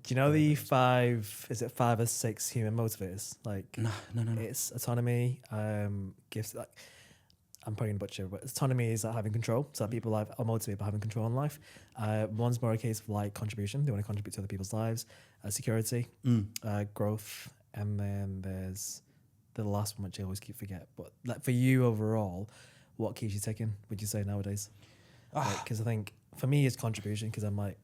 you know the is it 5 or 6 human motivators? Like, No. it's autonomy, gifts. Like, I'm probably gonna butcher, but autonomy is like having control. So that people are motivated by having control in life. One's more a case of like contribution. They want to contribute to other people's lives. Security, growth, and then there's the last one which I always keep forget. But like for you overall, what keeps you ticking? Would you say nowadays? Because I think for me it's contribution. Because I'm like,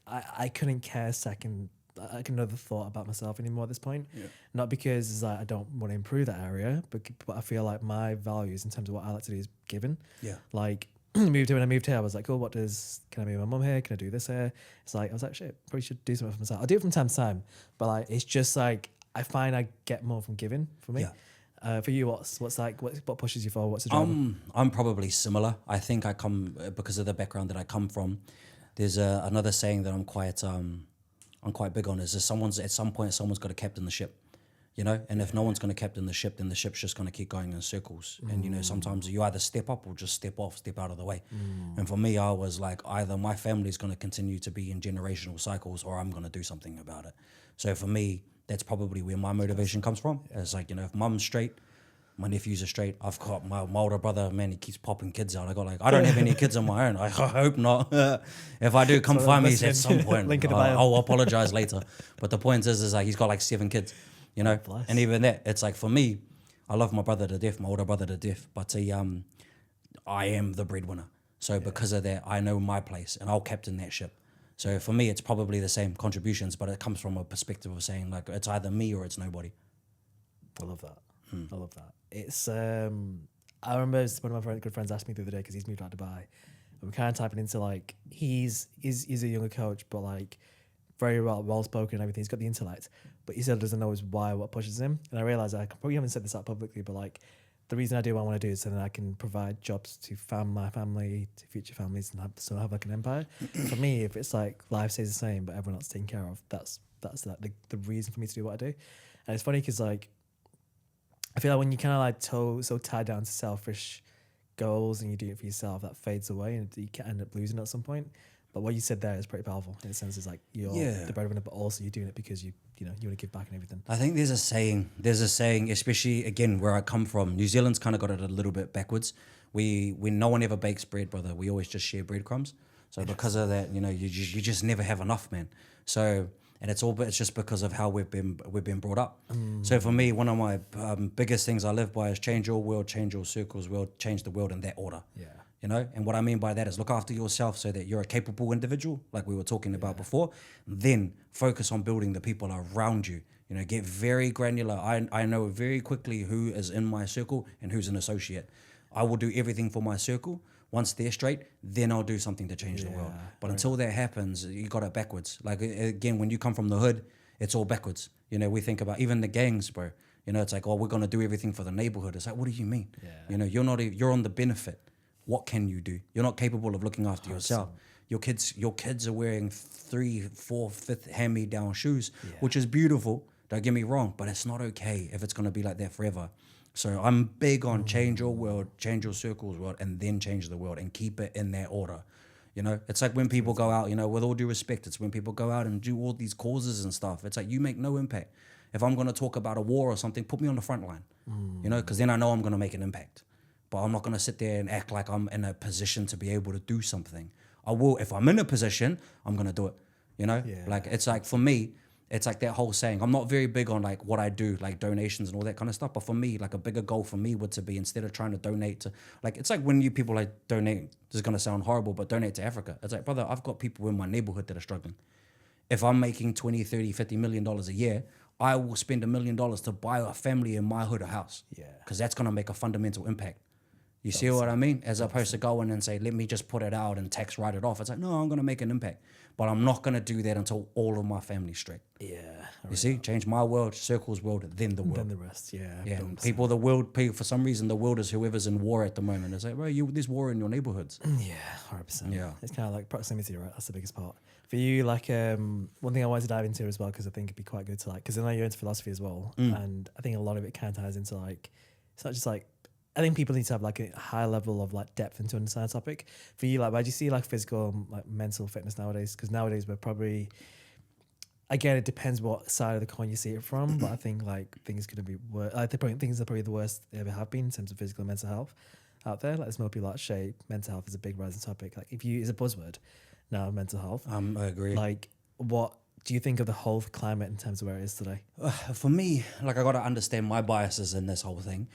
I couldn't care a second. I can never thought about myself anymore at this point. Yeah. Not because it's like I don't want to improve that area, but I feel like my values in terms of what I like to do is given. Yeah. Like when I moved here, I was like, oh, can I be with my mum here? Can I do this here? It's like I was like, shit, probably should do something for myself. I do it from time to time, but like it's just like I find I get more from giving for me. Yeah. For you, what pushes you forward? What's the driver? I'm probably similar. I think I come because of the background that I come from. There's another saying that I'm quite big on is that at some point someone's got to captain the ship, you know. And if no one's going to captain the ship, then the ship's just going to keep going in circles. And you know, sometimes you either step up or just step off, step out of the way. And for me, I was like, either my family's going to continue to be in generational cycles, or I'm going to do something about it. So for me, that's probably where my motivation comes from. It's like, you know, if mum's straight, my nephews are straight. I've got my older brother, man, he keeps popping kids out. I don't have any kids of my own. I hope not. If I do, come find me at some point. Link in the bio. I'll apologize later. But the point is like he's got like 7 kids, you know. Bless. And even that, it's like for me, I love my brother to death, my older brother to death. But I am the breadwinner. So because of that, I know my place and I'll captain that ship. So for me, it's probably the same contributions, but it comes from a perspective of saying like it's either me or it's nobody. I love that. I love that. It's I remember one of my good friends asked me the other day because he's moved out to Dubai, and we're kind of typing into like he's a younger coach, but like very well spoken and everything. He's got the intellect, but he still doesn't know his why, what pushes him. And I realized I probably haven't said this out publicly, but like the reason I do what I want to do is so that I can provide jobs to my family, to future families, and have like an empire. For me, if it's like life stays the same but everyone else is taken care of, that's like the reason for me to do what I do. And it's funny because like I feel like when you kind of like so tied down to selfish goals and you do it for yourself, that fades away and you can end up losing at some point. But what you said there is pretty powerful in the sense is like you're the breadwinner, but also you're doing it because you want to give back and everything. I think there's a saying, especially again where I come from. New Zealand's kind of got it a little bit backwards. We no one ever bakes bread, brother. We always just share breadcrumbs. So because of that, you know, you just never have enough, man. So. And it's just because of how we've been brought up. So for me, one of my biggest things I live by is change your world, change your circles, world, change the world in that order. Yeah. You know, and what I mean by that is look after yourself so that you're a capable individual, like we were talking about before. Then focus on building the people around you. You know, get very granular. I know very quickly who is in my circle and who's an associate. I will do everything for my circle. Once they're straight, then I'll do something to change the world. But until that happens, you got it backwards. Like, again, when you come from the hood, it's all backwards. You know, we think about even the gangs, bro. You know, it's like, oh, we're going to do everything for the neighborhood. It's like, what do you mean? Yeah. You know, you're on the benefit. What can you do? You're not capable of looking after yourself. Your kids are wearing 3, 4, 5th hand-me-down shoes, which is beautiful. Don't get me wrong, but it's not okay if it's going to be like that forever. So I'm big on change your world, change your circles world, and then change the world and keep it in that order. You know, it's like when people go out, you know, with all due respect, it's when people go out and do all these causes and stuff. It's like you make no impact. If I'm going to talk about a war or something, put me on the front line, you know, because then I know I'm going to make an impact. But I'm not going to sit there and act like I'm in a position to be able to do something. I will, if I'm in a position, I'm going to do it, you know? Like, it's like, for me, it's like that whole saying. I'm not very big on like what I do, like donations and all that kind of stuff. But for me, like a bigger goal for me would to be instead of trying to donate to, like, it's like when you people like donate, this is going to sound horrible, but donate to Africa. It's like, brother, I've got people in my neighborhood that are struggling. If I'm making 20, 30, $50 million a year, I will spend $1 million to buy a family in my hood a house. Yeah. Because that's going to make a fundamental impact. You see what I mean? As opposed to going and say, let me just put it out and tax write it off. It's like, no, I'm going to make an impact. But I'm not going to do that until all of my family's straight. Yeah. You see? Change my world, circle's world, then the world. Then the rest, yeah. Yeah. And people, for some reason, the world is whoever's in war at the moment. It's like, bro, there's war in your neighborhoods. Yeah, 100%. Yeah. It's kind of like proximity, right? That's the biggest part. For you, like, one thing I wanted to dive into as well, because I think it'd be quite good to, like, because I know you're into philosophy as well. And I think a lot of it kind of ties into, like, it's not just like, I think people need to have like a high level of like depth into understand a topic. For you, like, why do you see like physical and like mental fitness nowadays? Because nowadays we're probably, again, it depends what side of the coin you see it from. But I think like things could be worse. I think things are probably the worst they ever have been in terms of physical and mental health out there. Like there's more people out of shape. Mental health is a big rising topic. Like if you is a buzzword now, mental health. I agree. Like what do you think of the whole climate in terms of where it is today? For me, like I got to understand my biases in this whole thing.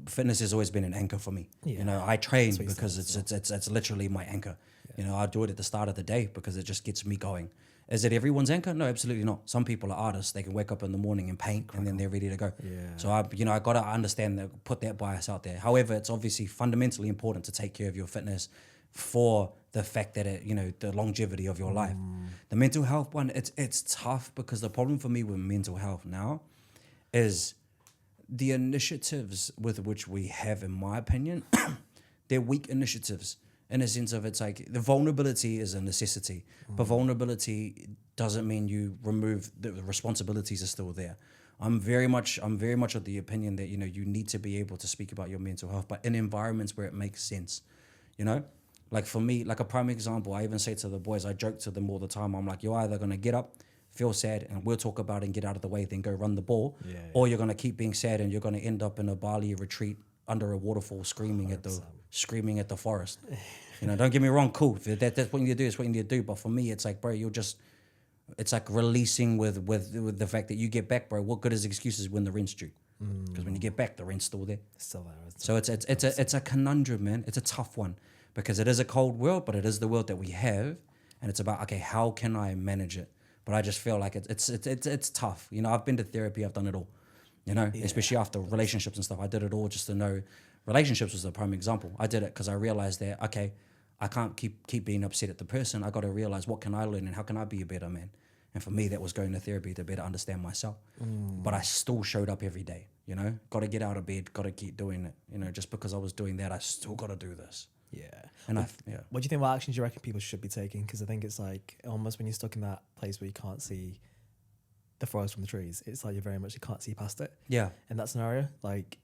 Fitness has always been an anchor for me. Yeah. You know, I train That's what you because said, it's literally my anchor. You know, I do it at the start of the day because it just gets me going. Is it everyone's anchor? No, absolutely not. Some people are artists. They can wake up in the morning and paint and then they're ready to go. Yeah. So I got to understand that, put that bias out there. However, it's obviously fundamentally important to take care of your fitness for the fact that it, you know, the longevity of your life. The mental health one, it's tough because the problem for me with mental health now is the initiatives with which we have, in my opinion, they're weak initiatives in a sense of it's like the vulnerability is a necessity, but vulnerability doesn't mean you remove the responsibilities are still there. I'm very much of the opinion that, you know, you need to be able to speak about your mental health, but in environments where it makes sense, you know? Like for me, like a prime example, I even say to the boys, I joke to them all the time. I'm like, you're either going to get up, feel sad, and we'll talk about it and get out of the way, then go run the ball. Yeah, or you're going to keep being sad and you're going to end up in a Bali retreat under a waterfall screaming 100%. Screaming at the forest. You know, don't get me wrong, cool. If that's what you need to do, it's what you need to do. But for me, it's like, bro, it's like releasing with the fact that you get back, bro. What good is excuses when the rent's due? Because when you get back, the rent's still there. It's still there. So it's a conundrum, man. It's a tough one because it is a cold world, but it is the world that we have, and it's about, okay, how can I manage it? But I just feel like it's tough. You know, I've been to therapy, I've done it all. You know, especially after relationships and stuff, I did it all just to know. Relationships was the prime example. I did it because I realized that, okay, I can't keep being upset at the person. I got to realize what can I learn and how can I be a better man. And for me, that was going to therapy to better understand myself. But I still showed up every day. You know, got to get out of bed, got to keep doing it. You know, just because I was doing that, I still got to do this. Yeah. And What do you think? What actions do you reckon people should be taking? Because I think it's like almost when you're stuck in that place where you can't see the forest from the trees, it's like you can't see past it. Yeah. In that scenario, like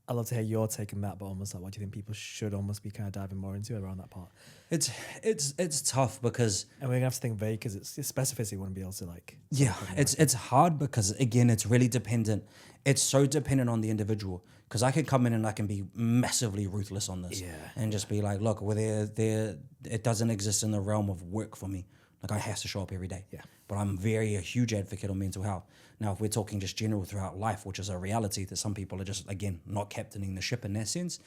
I'd love to hear your take on that, but almost like what do you think people should almost be kind of diving more into around that part? It's tough because, and we're gonna have to think vague because it's specificity wouldn't be able to like. It's hard because again, it's really dependent. It's so dependent on the individual. Because I could come in and I can be massively ruthless on this, and just be like, look, it doesn't exist in the realm of work for me. Like I have to show up every day. Yeah. But I'm a huge advocate on mental health. Now, if we're talking just general throughout life, which is a reality that some people are just, again, not captaining the ship in that sense,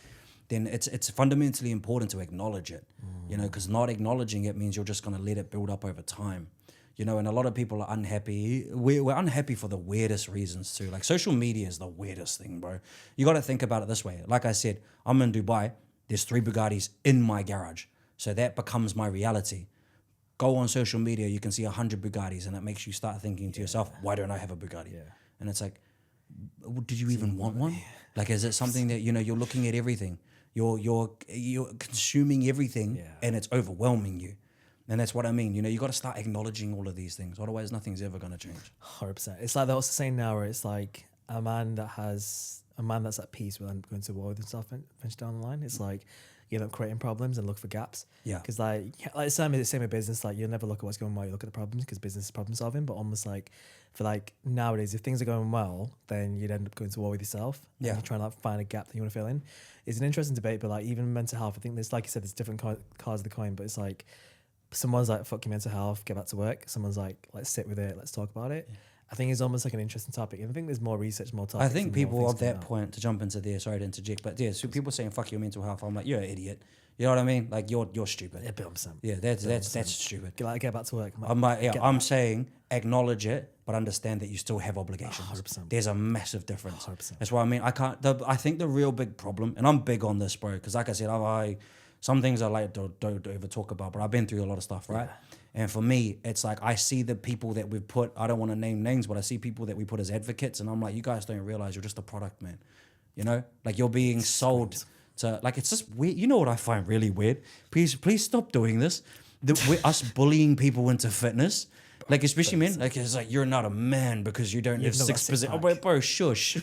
then it's fundamentally important to acknowledge it, you know, because not acknowledging it means you're just going to let it build up over time. You know, and a lot of people are unhappy. We're unhappy for the weirdest reasons too. Like social media is the weirdest thing, bro. You got to think about it this way. Like I said, I'm in Dubai. There's 3 Bugattis in my garage. So that becomes my reality. Go on social media, you can see 100 Bugattis, and it makes you start thinking to yourself, why don't I have a Bugatti? Yeah. And it's like, did you even want one? Like, is it something that, you know, you're looking at everything. You're consuming everything, and it's overwhelming you. And that's what I mean. You know, you got to start acknowledging all of these things. Otherwise, nothing's ever going to change. 100%. It's like what's the saying now where it's like a man that's at peace with going to war with himself and finish down the line. It's like you end up creating problems and look for gaps. Yeah. Because like same with business. Like you'll never look at what's going well. You look at the problems because business is problem solving. But almost like for like nowadays, if things are going well, then you'd end up going to war with yourself. Yeah. And you're trying to like find a gap that you want to fill in. It's an interesting debate, but like even mental health, I think there's, like you said, there's different cards of the coin. But it's like someone's like, fuck your mental health, get back to work. Someone's like, let's sit with it, let's talk about it. Yeah. I think it's almost like an interesting topic. And I think there's more research, more topics. I think people of that point, to jump into there, sorry to interject, but yeah, so people saying fuck your mental health, I'm like, you're an idiot. You know what I mean? Like you're stupid. Yeah, Bill Sam. Yeah, that's stupid. Get back to work. I'm saying acknowledge it, but understand that you still have obligations. 100%. There's a massive difference. 100%. That's why I mean I think the real big problem, and I'm big on this, bro, because like I said, some things I like don't ever talk about, but I've been through a lot of stuff, right? Yeah. And for me, it's like I see the people that we've put, I don't want to name names, but I see people that we put as advocates, and I'm like, you guys don't realize you're just a product, man. You know? Like you're being sold to, like, it's just weird. You know what I find really weird? Please stop doing this. Us bullying people into fitness Like, especially men, like, it's like, you're not a man because you don't have You've not got 6%. Oh, six-pack. bro, shush.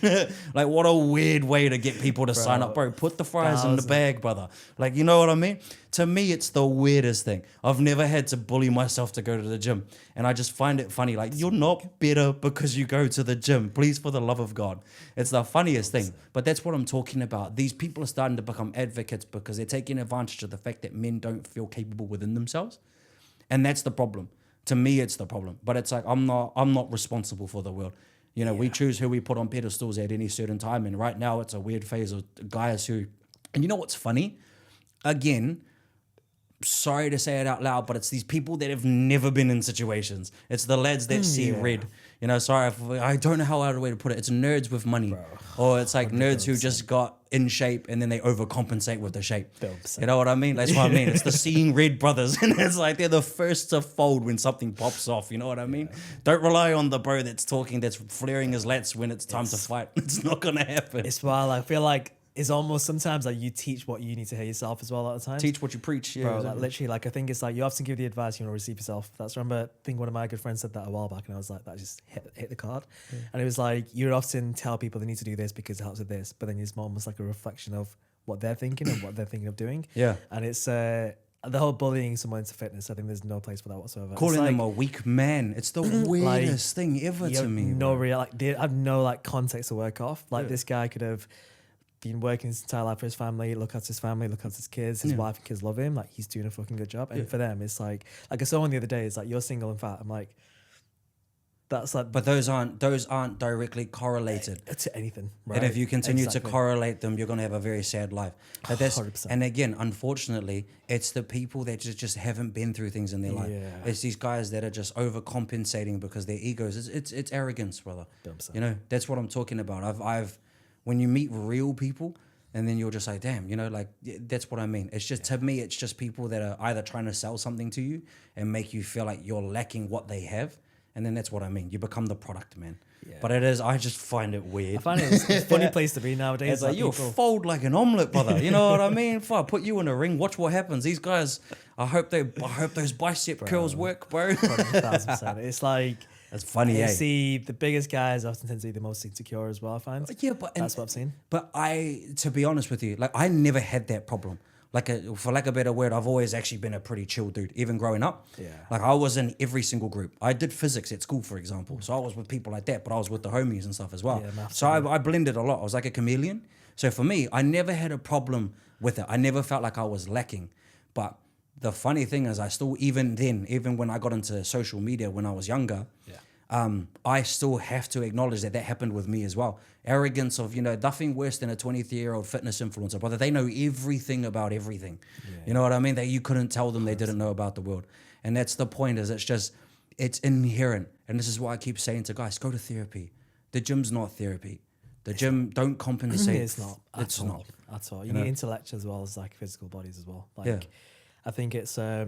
Like, what a weird way to get people to sign up, bro. Put the fries in the bag, brother. Like, you know what I mean? To me, it's the weirdest thing. I've never had to bully myself to go to the gym. And I just find it funny. Like, you're not better because you go to the gym. Please, for the love of God. It's the funniest thing. But that's what I'm talking about. These people are starting to become advocates because they're taking advantage of the fact that men don't feel capable within themselves. And that's the problem. To me, it's the problem. But it's like, I'm not responsible for the world. You know, we choose who we put on pedestals at any certain time. And right now, it's a weird phase of guys who... And you know what's funny? Again, sorry to say it out loud, but it's these people that have never been in situations. It's the lads that see red. You know, sorry, I don't know how other way to put it. It's nerds with money. Or it's like nerds who just got in shape and then they overcompensate with the shape. You know what I mean? That's what I mean. It's the seeing red brothers. And it's like they're the first to fold when something pops off. You know what I mean? Don't rely on the bro that's flaring his lats when it's time to fight. It's not going to happen. It's wild. I feel like it's almost sometimes like you teach what you need to hear yourself as well at the time. Teach what you preach. Yeah, bro, exactly. like literally, like I think it's like you often give the advice you want to receive yourself. That's remember, I think one of my good friends said that a while back, and I was like, that just hit the card. And it was like you often tell people they need to do this because it helps with this, but then it's almost like a reflection of what they're thinking and what they're thinking of doing. Yeah, and it's the whole bullying someone into fitness. I think there's no place for that whatsoever. Calling like, them a weak man, it's the weirdest thing ever to me. No real, like they have no like context to work off. Like this guy could have been working his entire life for his family, look after his family, look after his kids, his wife and kids love him, like he's doing a fucking good job. And for them it's like I saw one the other day, it's like you're single and fat. I'm like, that's like, but those aren't directly correlated to anything, right? And if you continue to correlate them, you're going to have a very sad life. But that's 100%. And again, unfortunately, it's the people that just haven't been through things in their life. It's these guys that are just overcompensating because their egos. It's arrogance, brother. 100%. You know, that's what I'm talking about. I've when you meet real people, and then you're just like, damn, you know, like that's what I mean. It's just to me, it's just people that are either trying to sell something to you and make you feel like you're lacking what they have. And then that's what I mean. You become the product, man. Yeah. But I just find it weird. I find it's a funny place to be nowadays. It's like you'll fold like an omelette, brother. You know what I mean? If I put you in a ring, watch what happens. These guys, I hope those bicep curls work, bro. 1,000%. It's like, that's funny, see, the biggest guys often tend to be the most insecure as well, I find. Yeah, but that's what I've seen. But to be honest with you, like I never had that problem. For lack of a better word, I've always actually been a pretty chill dude, even growing up. Yeah. Like I was in every single group. I did physics at school, for example. So I was with people like that, but I was with the homies and stuff as well. Yeah, so I blended a lot. I was like a chameleon. So for me, I never had a problem with it. I never felt like I was lacking. But the funny thing is I still, even when I got into social media when I was younger, I still have to acknowledge that happened with me as well. Arrogance of, you know, nothing worse than a 23-year-old fitness influencer, brother. They know everything about everything. You know what I mean? That you couldn't tell them they didn't know about the world. And that's the point, is it's inherent. And this is what I keep saying to guys, go to therapy. The gym's not therapy. The gym don't compensate. It's not. It's not. At all. You need intellect as well as like physical bodies as well. Like, I think it's, I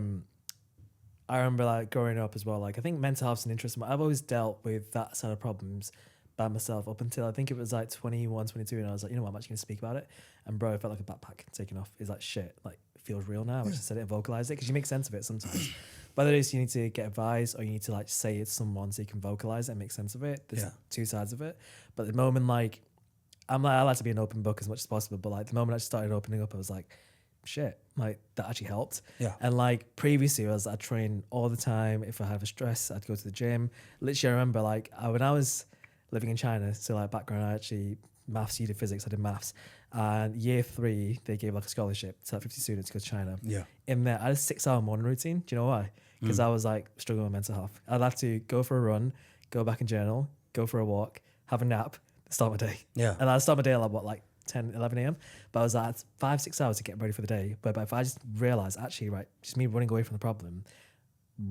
remember like growing up as well, like I think mental health's an interesting, I've always dealt with that sort of problems by myself up until I think it was like 21, 22, and I was like, you know what, I'm actually going to speak about it. And bro, I felt like a backpack taken off. It's like, shit, like it feels real now. I just said it and vocalized it because you make sense of it sometimes. Whether it is you need to get advice or you need to like say it to someone so you can vocalize it and make sense of it. There's two sides of it. But the moment like, I like to be an open book as much as possible, but like the moment I started opening up, I was like, shit, like that actually helped. And like previously I train all the time. If I have a stress, I'd go to the gym. Literally, I remember like when I was living in China, so like background, I actually maths, you did physics, I did maths. And year 3, they gave like a scholarship to like 50 students to go to China. In there, I had a 6-hour morning routine. Do you know why? Because I was like struggling with mental health. I'd have to go for a run, go back and journal, go for a walk, have a nap, start my day. And I'd start my day at like 10, 11 a.m. But I was like 5-6 hours to get ready for the day. But if I just realized actually, right, just me running away from the problem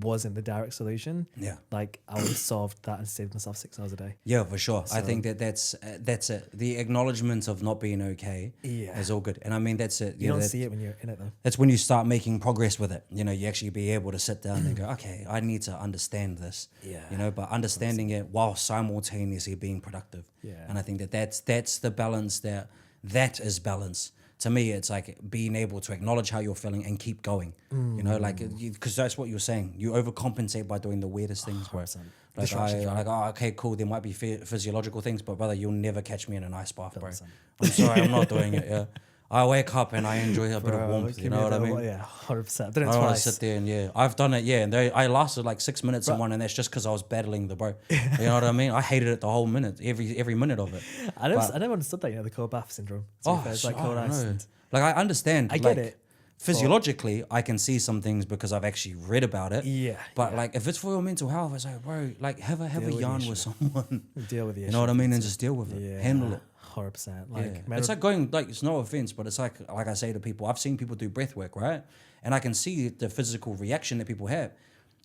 wasn't the direct solution. Like I would have solved that and saved myself 6 hours a day. Yeah, for sure. So, I think that's it. The acknowledgement of not being okay is all good. And I mean, that's it. You don't see it when you're in it though. That's when you start making progress with it. You know, you actually be able to sit down and go, okay, I need to understand this. You know, but understanding it while simultaneously being productive. And I think that's the balance that is balance to me, it's like being able to acknowledge how you're feeling and keep going. You know, like, because that's what you're saying. You overcompensate by doing the weirdest things, bro. 100%. Like, Distractions, right? like, oh, okay, cool. There might be physiological things, but brother, you'll never catch me in an ice bath, bro. 100%. I'm sorry, I'm not doing it. Yeah, I wake up and I enjoy a bit of warmth. You know what I mean? Yeah, 100%. I've done it I don't want to twice. sit there and I've done it. Yeah, and I lasted like 6 minutes in one, and that's just because I was battling the bro. You know what I mean? I hated it the whole minute, every minute of it. I never understood that, the cold bath syndrome. It's like cold I ice. know. And, Like, I understand. I get like, it. Physiologically, I can see some things because I've actually read about it. Yeah. But like, if it's for your mental health, it's like, bro, like have a with the yarn issue. with someone. Deal with the issue. You know what I mean? And just deal with it. Yeah. Handle it. 100%. Yeah. Like, It's like going, like, it's no offense, but it's like I say to people, I've seen people do breath work, right? And I can see the physical reaction that people have.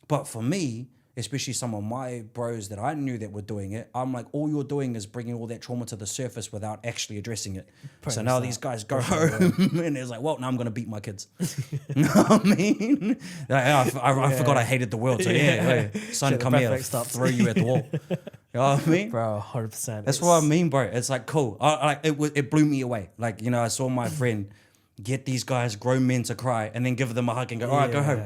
But for me, especially some of my bros that I knew that were doing it, I'm like, all you're doing is bringing all that trauma to the surface without actually addressing it. So now these guys go home and it's like, well, now I'm going to beat my kids. You know what I mean? Like, I forgot I hated the world. So yeah, son, Shit, the come breath here, work stopped. throw you at the wall. You know what I mean? bro, 100%. That's what I mean, bro. It's like, cool. It blew me away. Like, I saw my friend get these guys, grown men, to cry and then give them a hug and go, all right, go home.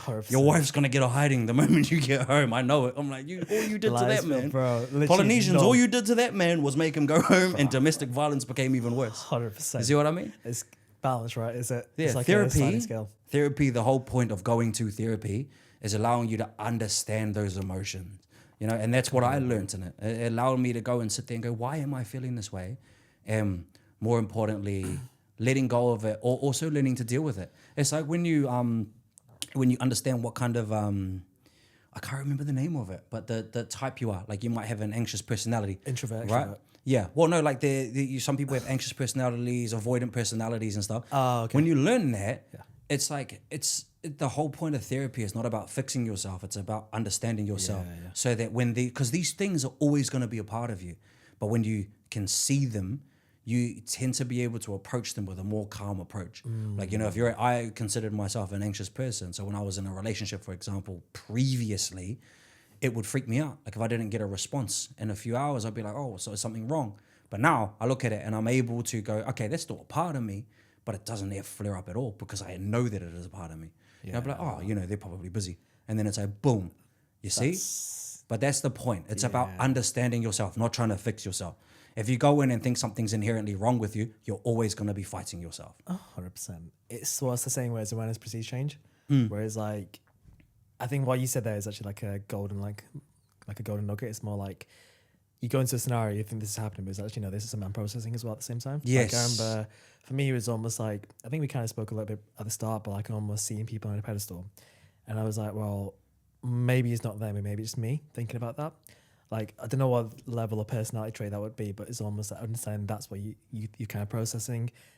100%. Your wife's going to get a hiding the moment you get home. I know it. I'm like, all you did to that man. Bro, literally Polynesians, no. all you did to that man was make him go home, and domestic violence became even worse. 100%. You see what I mean? It's balance, right? Is it? Yeah, It's like a sliding therapy. scale. Therapy, the whole point of going to therapy is allowing you to understand those emotions. And that's what I learned in it. It allowed me to go and sit there and go, why am I feeling this way? And more importantly, letting go of it, or also learning to deal with it. It's like when you understand what kind of I can't remember the name of it, but the type you are. Like, you might have an anxious personality. Introvert, right? extrovert. Yeah. Well, no, like some people have anxious personalities, avoidant personalities and stuff. Oh, okay. When you learn that, it's like, the whole point of therapy is not about fixing yourself. It's about understanding yourself. Yeah. So that because these things are always going to be a part of you, but when you can see them, you tend to be able to approach them with a more calm approach. Like, I considered myself an anxious person. So when I was in a relationship, for example, previously, it would freak me out. Like, if I didn't get a response in a few hours, I'd be like, oh, so is something wrong? But now I look at it and I'm able to go, okay, that's still a part of me, but it doesn't ever flare up at all because I know that it is a part of me. And I'd be like, oh, they're probably busy. And then it's like, boom, you see? But that's the point. It's about understanding yourself, not trying to fix yourself. If you go in and think something's inherently wrong with you, you're always going to be fighting yourself. 100%. It's what's the saying, where awareness precedes change. Whereas, like, I think what you said there is actually like a golden, like a golden nugget. It's more like you go into a scenario, you think this is happening, but it's actually, this is something I'm processing as well at the same time. Yes. Like, I remember for me, it was almost like, I think we kind of spoke a little bit at the start, but like almost seeing people on a pedestal. And I was like, well, maybe it's not them, maybe it's me thinking about that. Like, I don't know what level of personality trait that would be, but it's almost like understanding that's what you're kind of processing.